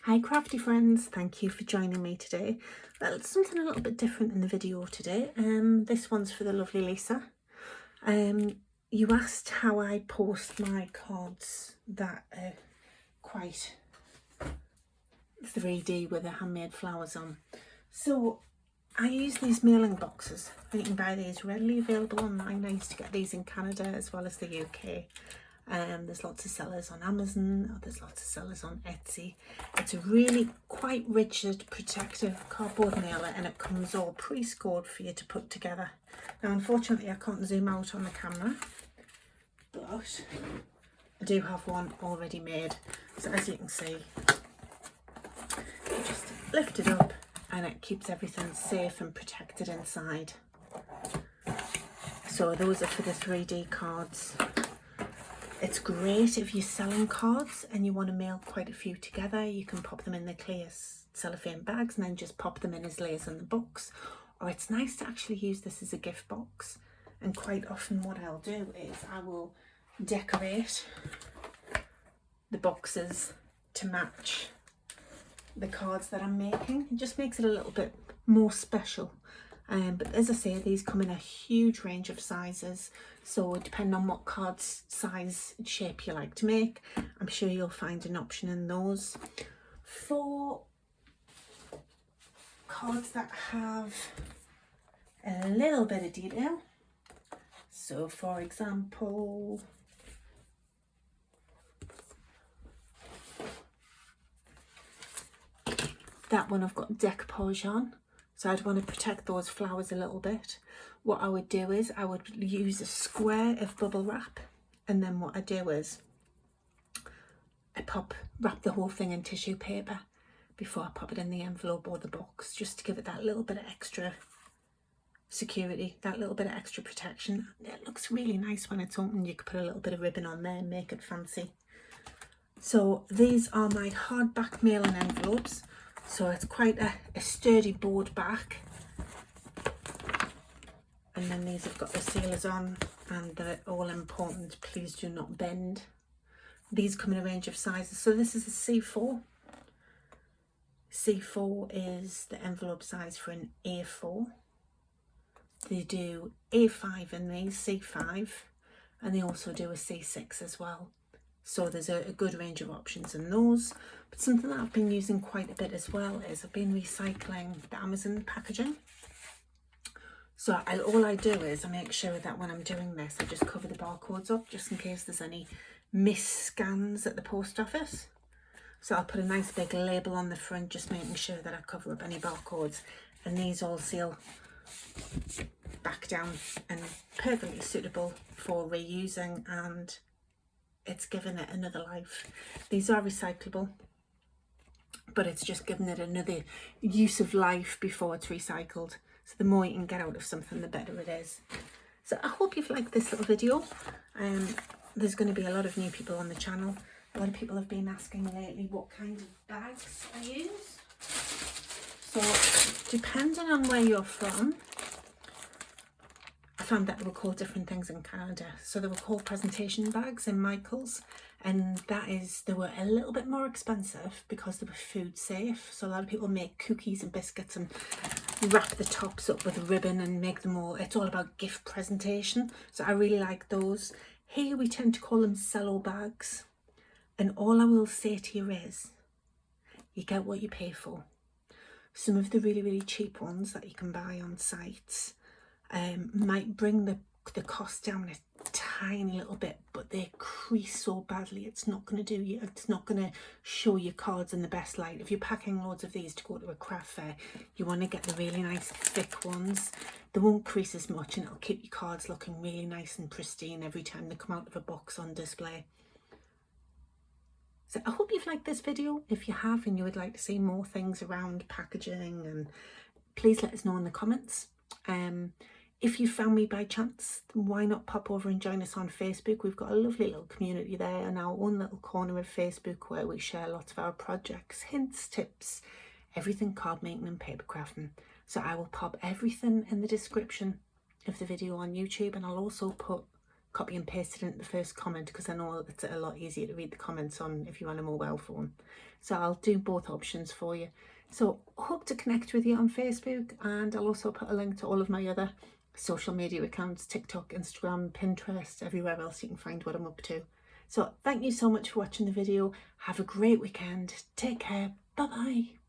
Hi crafty friends, thank you for joining me today. Well, it's something a little bit different in the video today. This one's for the lovely Lisa. You asked how I post my cards that are quite 3D with the handmade flowers on. So I use these mailing boxes, and you can buy these readily available online. I used to get these in Canada as well as the UK. There's lots of sellers on Amazon, there's lots of sellers on Etsy. It's a really quite rigid protective cardboard mailer, and it comes all pre-scored for you to put together. Now unfortunately I can't zoom out on the camera, but I do have one already made. So as you can see, you just lift it up and it keeps everything safe and protected inside. So those are for the 3D cards. It's great if you're selling cards and you want to mail quite a few together. You can pop them in the clear cellophane bags and then just pop them in as layers in the box. Or it's nice to actually use this as a gift box. And quite often what I'll do is I will decorate the boxes to match the cards that I'm making. It just makes it a little bit more special. But as I say, these come in a huge range of sizes, so depending on what cards size and shape you like to make, I'm sure you'll find an option in those. For cards that have a little bit of detail, so for example, that one I've got decoupage on. So I'd want to protect those flowers a little bit. What I would do is I would use a square of bubble wrap, and then what I do is I wrap the whole thing in tissue paper before I pop it in the envelope or the box, just to give it that little bit of extra security, that little bit of extra protection. It looks really nice when it's open. You could put a little bit of ribbon on there and make it fancy. So these are my hardback mailing envelopes. So it's quite a sturdy board back, and then these have got the sealers on, and they're all important, please do not bend. These come in a range of sizes. So this is a C4. C4 is the envelope size for an A4. They do A5 in these, C5, and they also do a C6 as well. So there's a good range of options in those. But something that I've been using quite a bit as well is I've been recycling the Amazon packaging. So all I do is I make sure that when I'm doing this, I just cover the barcodes up just in case there's any mis-scans at the post office. So I'll put a nice big label on the front, just making sure that I cover up any barcodes. And these all seal back down and perfectly suitable for reusing, and it's given it another life. These are recyclable, but it's just given it another use of life before it's recycled. So the more you can get out of something, the better it is. So I hope you've liked this little video. There's going to be a lot of new people on the channel. A lot of people have been asking lately what kind of bags I use. So depending on where you're from, I found that they were called different things in Canada. So they were called presentation bags in Michael's, and they were a little bit more expensive because they were food safe. So a lot of people make cookies and biscuits and wrap the tops up with a ribbon and make them all, it's all about gift presentation. So I really like those. Here we tend to call them cello bags, and all I will say to you is you get what you pay for. Some of the really cheap ones that you can buy on sites might bring the cost down a tiny little bit, but they crease so badly it's not going to do you, it's not going to show your cards in the best light. If you're packing loads of these to go to a craft fair, you want to get the really nice thick ones. They won't crease as much, and it'll keep your cards looking really nice and pristine every time they come out of a box on display. So I hope you've liked this video. If you have and you would like to see more things around packaging, and please let us know in the comments. If you found me by chance, why not pop over and join us on Facebook? We've got a lovely little community there, and our own little corner of Facebook where we share lots of our projects, hints, tips, everything card making and paper crafting. So I will pop everything in the description of the video on YouTube, and I'll also put copy and paste it into the first comment, because I know it's a lot easier to read the comments on if you're on a mobile phone. So I'll do both options for you. So hope to connect with you on Facebook, and I'll also put a link to all of my other social media accounts, TikTok, Instagram, Pinterest, everywhere else you can find what I'm up to. So thank you so much for watching the video. Have a great weekend. Take care. Bye bye.